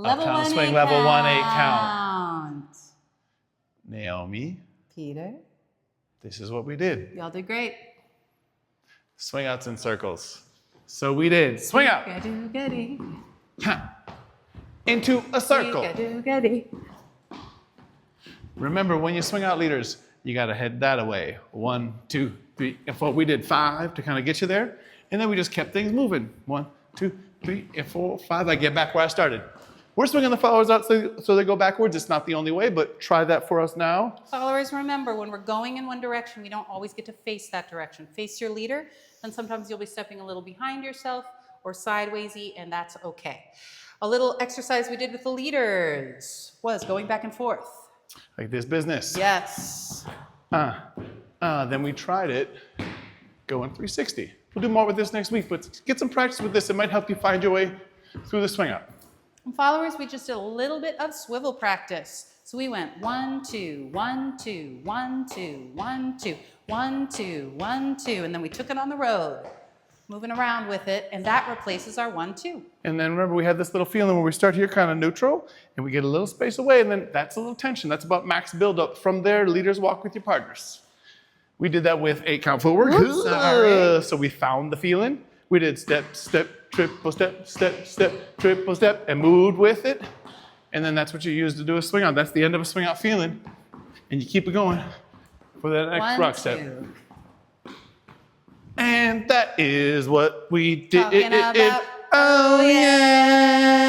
Uptown Swing, level 1, 8 count. Naomi. Peter. This is what we did. Y'all did great. Swing outs in circles. So we did swing out. Into a circle. Remember, when you swing out, leaders, you got to head that away. 1, 2, 3, and 4. We did 5 to kind of get you there. And then we just kept things moving. 1, 2, 3, and 4, 5. I get back where I started. We're swinging the followers out so they go backwards. It's not the only way, but try that for us now. Followers, remember, when we're going in one direction, we don't always get to face that direction. Face your leader, and sometimes you'll be stepping a little behind yourself or sidewaysy, and that's okay. A little exercise we did with the leaders was going back and forth. Like this business. Yes. Then we tried it going 360. We'll do more with this next week, but get some practice with this. It might help you find your way through the swing out. And followers, we just did a little bit of swivel practice. So we went 1, 2, 1, 2, 1, 2, 1, 2, 1, 2, 1, 2, and then we took it on the road, moving around with it, and that replaces our 1, 2. And then remember, we had this little feeling where we start here kind of neutral, and we get a little space away, and then that's a little tension. That's about max buildup. From there, leaders walk with your partners. We did that with 8 count footwork. So we found the feeling. We did step, step, triple step, step, step, triple step, and moved with it. And then that's what you use to do a swing out. That's the end of a swing out feeling. And you keep it going for that next rock step. And that is what we did. Oh, yeah.